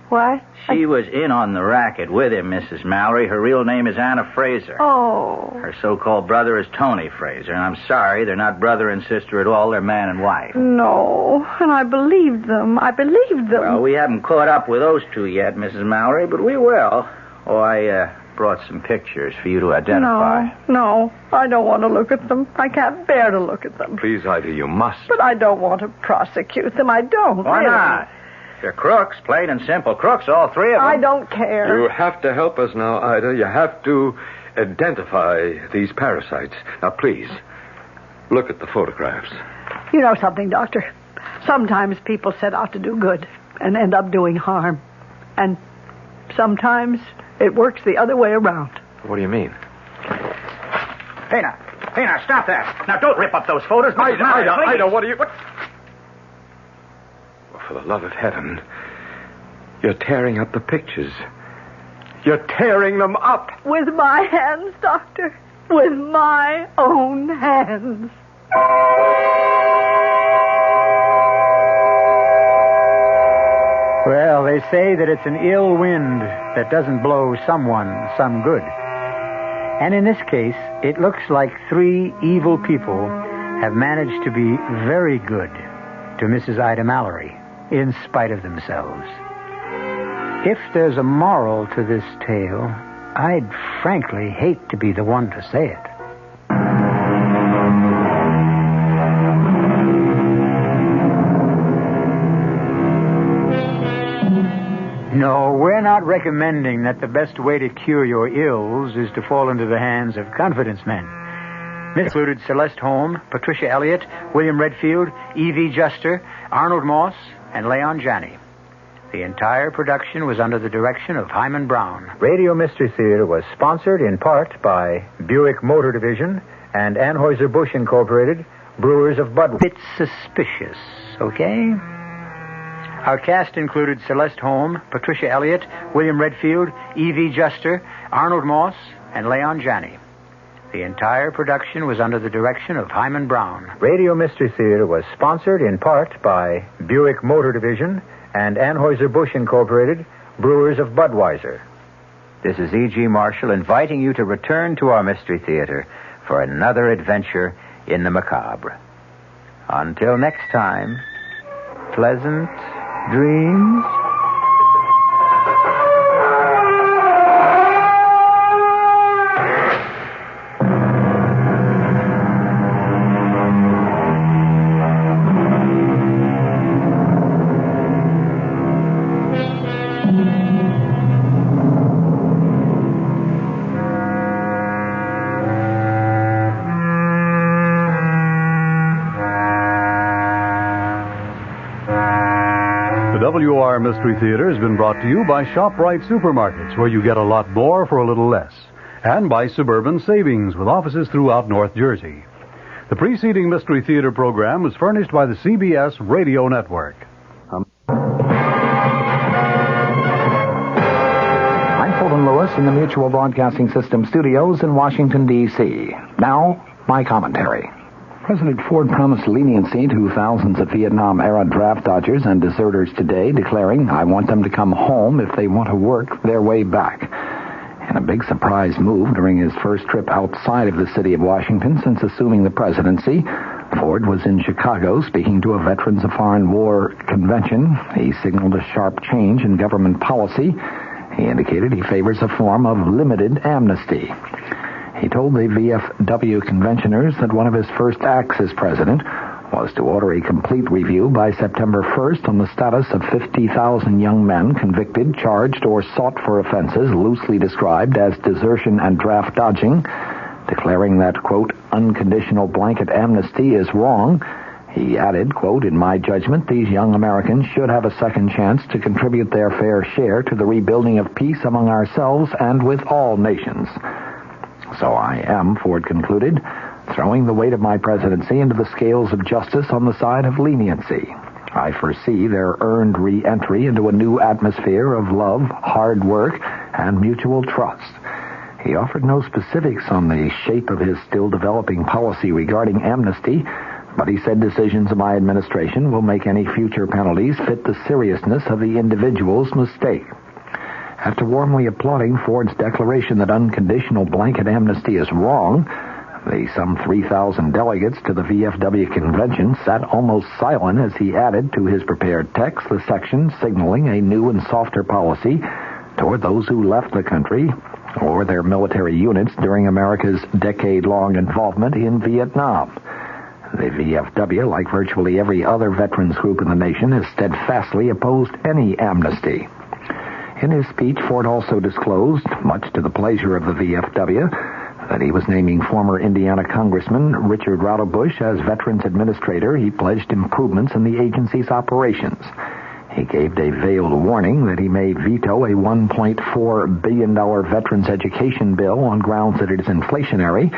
What? She was in on the racket with him, Mrs. Mallory. Her real name is Anna Fraser. Oh. Her so-called brother is Tony Fraser, and I'm sorry, they're not brother and sister at all. They're man and wife. No, and I believed them. Well, we haven't caught up with those two yet, Mrs. Mallory, but we will. Oh, I brought some pictures for you to identify. No, I don't want to look at them. I can't bear to look at them. Please, Ida, you must. But I don't want to prosecute them. I don't. Why really. not? They're crooks, plain and simple crooks, all three of them. I don't care. You have to help us now, Ida. You have to identify these parasites. Now, please, look at the photographs. You know something, Doctor? Sometimes people set out to do good and end up doing harm. And sometimes it works the other way around. What do you mean? Pena, stop that. Now, don't rip up those photos. Ida, what are you... What? Well, for the love of heaven, you're tearing up the pictures. You're tearing them up. With my hands, Doctor. With my own hands. Well, they say that it's an ill wind that doesn't blow someone some good. And in this case, it looks like three evil people have managed to be very good to Mrs. Ida Mallory, in spite of themselves. If there's a moral to this tale, I'd frankly hate to be the one to say it. No, we're not recommending that the best way to cure your ills is to fall into the hands of confidence men. This included Celeste Holm, Patricia Elliott, William Redfield, E.V. Juster, Arnold Moss, and Leon Janney. The entire production was under the direction of Himan Brown. Radio Mystery Theater was sponsored in part by Buick Motor Division and Anheuser-Busch Incorporated, Brewers of Budweiser. Bit suspicious, okay? Our cast included Celeste Holm, Patricia Elliott, William Redfield, E.V. Juster, Arnold Moss, and Leon Janney. The entire production was under the direction of Himan Brown. Radio Mystery Theater was sponsored in part by Buick Motor Division and Anheuser-Busch Incorporated, Brewers of Budweiser. This is E.G. Marshall inviting you to return to our Mystery Theater for another adventure in the macabre. Until next time, pleasant dreams. WR Mystery Theater has been brought to you by ShopRite Supermarkets, where you get a lot more for a little less, and by Suburban Savings, with offices throughout North Jersey. The preceding Mystery Theater program was furnished by the CBS Radio Network. I'm Fulton Lewis in the Mutual Broadcasting System studios in Washington, D.C. Now, my commentary. President Ford promised leniency to thousands of Vietnam-era draft dodgers and deserters today, declaring, "I want them to come home if they want to work their way back." In a big surprise move during his first trip outside of the city of Washington since assuming the presidency, Ford was in Chicago speaking to a Veterans of Foreign War convention. He signaled a sharp change in government policy. He indicated he favors a form of limited amnesty. He told the VFW conventioners that one of his first acts as president was to order a complete review by September 1st on the status of 50,000 young men convicted, charged, or sought for offenses loosely described as desertion and draft dodging, declaring that, quote, unconditional blanket amnesty is wrong. He added, quote, in my judgment, these young Americans should have a second chance to contribute their fair share to the rebuilding of peace among ourselves and with all nations. So I am, Ford concluded, throwing the weight of my presidency into the scales of justice on the side of leniency. I foresee their earned re-entry into a new atmosphere of love, hard work, and mutual trust. He offered no specifics on the shape of his still developing policy regarding amnesty, but he said decisions of my administration will make any future penalties fit the seriousness of the individual's mistake. After warmly applauding Ford's declaration that unconditional blanket amnesty is wrong, the some 3,000 delegates to the VFW convention sat almost silent as he added to his prepared text the section signaling a new and softer policy toward those who left the country or their military units during America's decade-long involvement in Vietnam. The VFW, like virtually every other veterans group in the nation, has steadfastly opposed any amnesty. In his speech, Ford also disclosed, much to the pleasure of the VFW, that he was naming former Indiana Congressman Richard Rauterbush as Veterans Administrator. He pledged improvements in the agency's operations. He gave a veiled warning that he may veto a $1.4 billion veterans education bill on grounds that it is inflationary.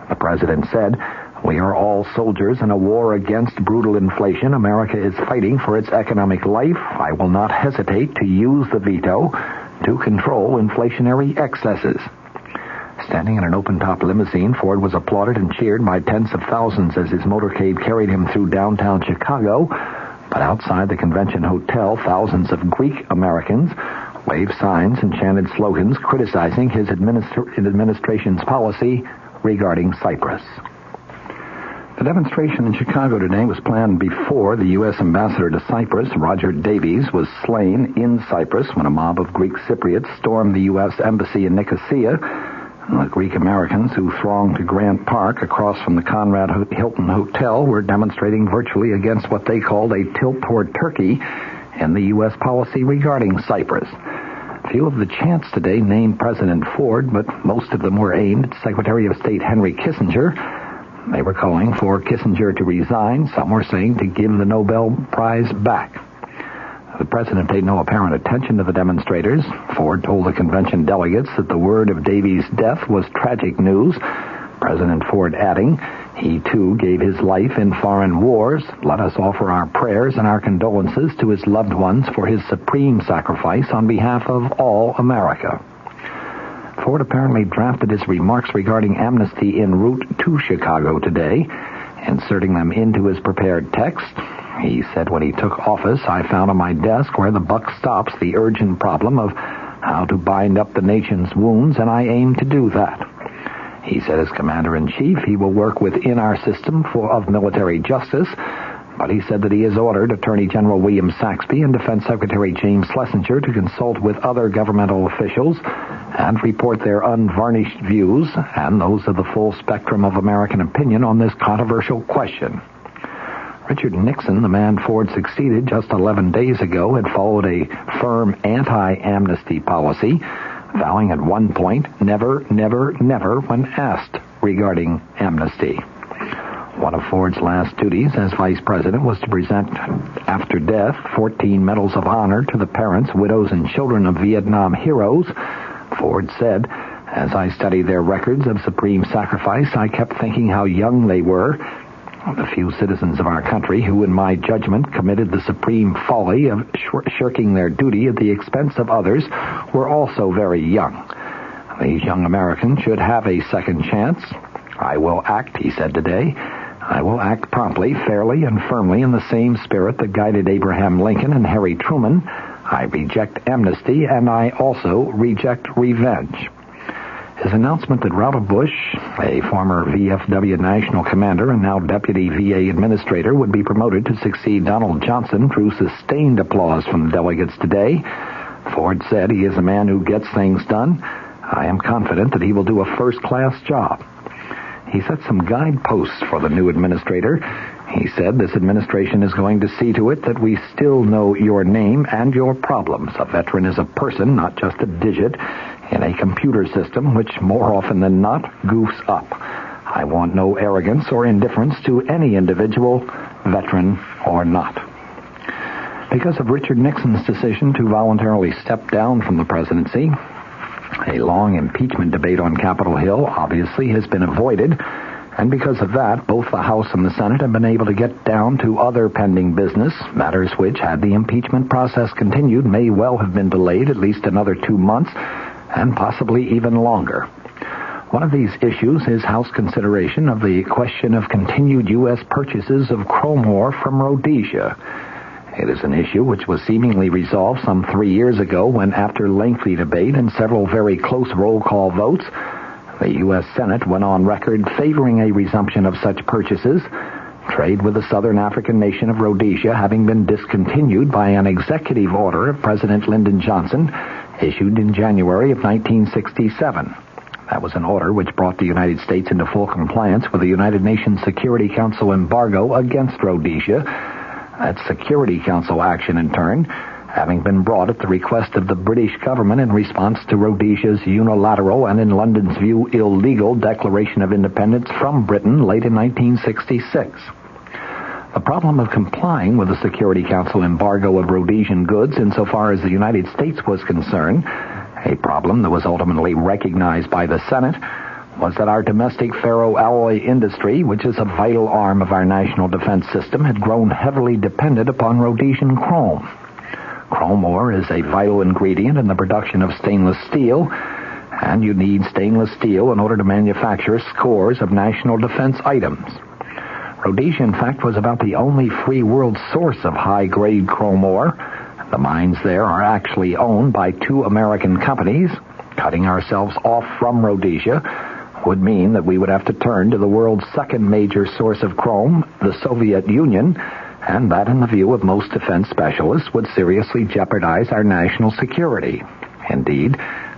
The president said, we are all soldiers in a war against brutal inflation. America is fighting for its economic life. I will not hesitate to use the veto to control inflationary excesses. Standing in an open-top limousine, Ford was applauded and cheered by tens of thousands as his motorcade carried him through downtown Chicago. But outside the convention hotel, thousands of Greek Americans waved signs and chanted slogans criticizing his administration's policy regarding Cyprus. The demonstration in Chicago today was planned before the U.S. ambassador to Cyprus, Roger Davies, was slain in Cyprus when a mob of Greek Cypriots stormed the U.S. embassy in Nicosia. The Greek Americans who thronged to Grant Park across from the Conrad Hilton Hotel were demonstrating virtually against what they called a tilt toward Turkey and the U.S. policy regarding Cyprus. Few of the chants today named President Ford, but most of them were aimed at Secretary of State Henry Kissinger. They were calling for Kissinger to resign. Some were saying to give the Nobel Prize back. The president paid no apparent attention to the demonstrators. Ford told the convention delegates that the word of Davy's death was tragic news. President Ford adding, he too gave his life in foreign wars. Let us offer our prayers and our condolences to his loved ones for his supreme sacrifice on behalf of all America. Ford apparently drafted his remarks regarding amnesty en route to Chicago today, inserting them into his prepared text. He said, when he took office, I found on my desk where the buck stops the urgent problem of how to bind up the nation's wounds, and I aim to do that. He said as Commander-in-Chief, he will work within our system of military justice, but he said that he has ordered Attorney General William Saxby and Defense Secretary James Schlesinger to consult with other governmental officials and report their unvarnished views and those of the full spectrum of American opinion on this controversial question. Richard Nixon, the man Ford succeeded just 11 days ago, had followed a firm anti-amnesty policy, vowing at one point, never, never, never, when asked regarding amnesty. One of Ford's last duties as vice president was to present, after death, 14 medals of honor to the parents, widows, and children of Vietnam heroes. Ford said, as I studied their records of supreme sacrifice, I kept thinking how young they were. The few citizens of our country who, in my judgment, committed the supreme folly of shirking their duty at the expense of others were also very young. These young Americans should have a second chance. I will act, he said today. I will act promptly, fairly, and firmly in the same spirit that guided Abraham Lincoln and Harry Truman. I reject amnesty, and I also reject revenge. His announcement that Ralph Bush, a former VFW national commander and now deputy VA administrator, would be promoted to succeed Donald Johnson drew sustained applause from the delegates today. Ford said he is a man who gets things done. I am confident that he will do a first-class job. He set some guideposts for the new administrator. He said this administration is going to see to it that we still know your name and your problems. A veteran is a person, not just a digit, in a computer system which, more often than not, goofs up. I want no arrogance or indifference to any individual, veteran or not. Because of Richard Nixon's decision to voluntarily step down from the presidency, a long impeachment debate on Capitol Hill obviously has been avoided, and because of that, both the House and the Senate have been able to get down to other pending business, matters which, had the impeachment process continued, may well have been delayed at least another 2 months, and possibly even longer. One of these issues is House consideration of the question of continued U.S. purchases of chrome ore from Rhodesia. It is an issue which was seemingly resolved some 3 years ago when, after lengthy debate and several very close roll call votes, the U.S. Senate went on record favoring a resumption of such purchases, trade with the southern African nation of Rhodesia having been discontinued by an executive order of President Lyndon Johnson issued in January of 1967. That was an order which brought the United States into full compliance with the United Nations Security Council embargo against Rhodesia. That Security Council action, in turn, having been brought at the request of the British government in response to Rhodesia's unilateral and, in London's view, illegal declaration of independence from Britain late in 1966. The problem of complying with the Security Council embargo of Rhodesian goods insofar as the United States was concerned, a problem that was ultimately recognized by the Senate, was that our domestic ferroalloy industry, which is a vital arm of our national defense system, had grown heavily dependent upon Rhodesian chrome. Chrome ore is a vital ingredient in the production of stainless steel, and you need stainless steel in order to manufacture scores of national defense items. Rhodesia, in fact, was about the only free world source of high-grade chrome ore. The mines there are actually owned by 2 American companies. Cutting ourselves off from Rhodesia would mean that we would have to turn to the world's second major source of chrome, the Soviet Union, and that, in the view of most defense specialists, would seriously jeopardize our national security. Indeed,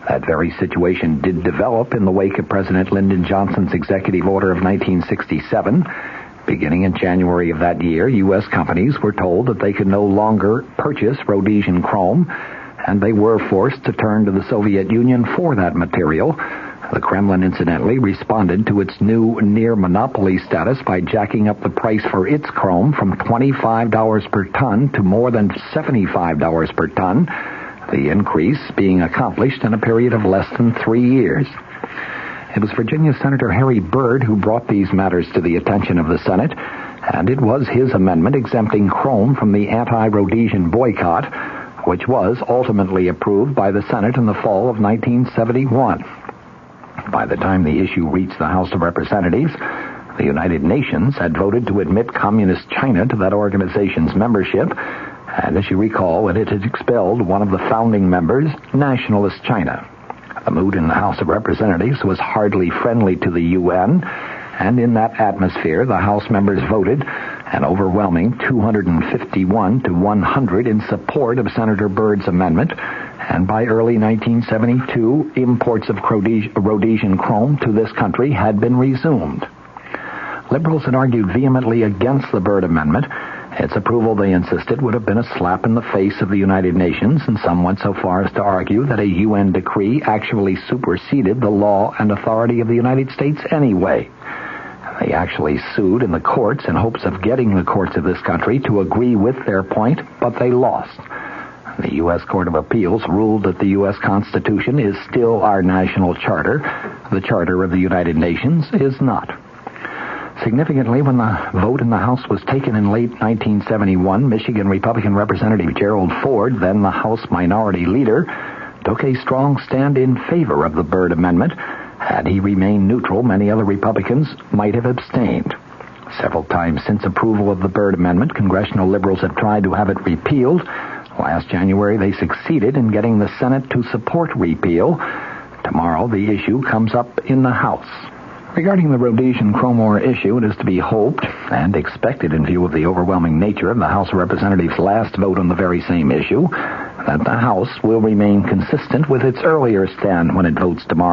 that very situation did develop in the wake of President Lyndon Johnson's executive order of 1967. Beginning in January of that year, U.S. companies were told that they could no longer purchase Rhodesian chrome, and they were forced to turn to the Soviet Union for that material. The Kremlin, incidentally, responded to its new near-monopoly status by jacking up the price for its chrome from $25 per ton to more than $75 per ton, the increase being accomplished in a period of less than 3 years. It was Virginia Senator Harry Byrd who brought these matters to the attention of the Senate, and it was his amendment exempting chrome from the anti-Rhodesian boycott, which was ultimately approved by the Senate in the fall of 1971. By the time the issue reached the House of Representatives, the United Nations had voted to admit Communist China to that organization's membership, and as you recall, it had expelled one of the founding members, Nationalist China. The mood in the House of Representatives was hardly friendly to the UN, and in that atmosphere, the House members voted an overwhelming 251 to 100 in support of Senator Byrd's amendment, and by early 1972, imports of Rhodesian chrome to this country had been resumed. Liberals had argued vehemently against the Byrd Amendment. Its approval, they insisted, would have been a slap in the face of the United Nations, and some went so far as to argue that a UN decree actually superseded the law and authority of the United States anyway. They actually sued in the courts in hopes of getting the courts of this country to agree with their point, but they lost. The U.S. Court of Appeals ruled that the U.S. Constitution is still our national charter. The Charter of the United Nations is not. Significantly, when the vote in the House was taken in late 1971, Michigan Republican Representative Gerald Ford, then the House Minority Leader, took a strong stand in favor of the Byrd Amendment. Had he remained neutral, many other Republicans might have abstained. Several times since approval of the Byrd Amendment, congressional liberals have tried to have it repealed. Last January, they succeeded in getting the Senate to support repeal. Tomorrow, the issue comes up in the House. Regarding the Rhodesian chrome ore issue, it is to be hoped and expected in view of the overwhelming nature of the House of Representatives' last vote on the very same issue, that the House will remain consistent with its earlier stand when it votes tomorrow.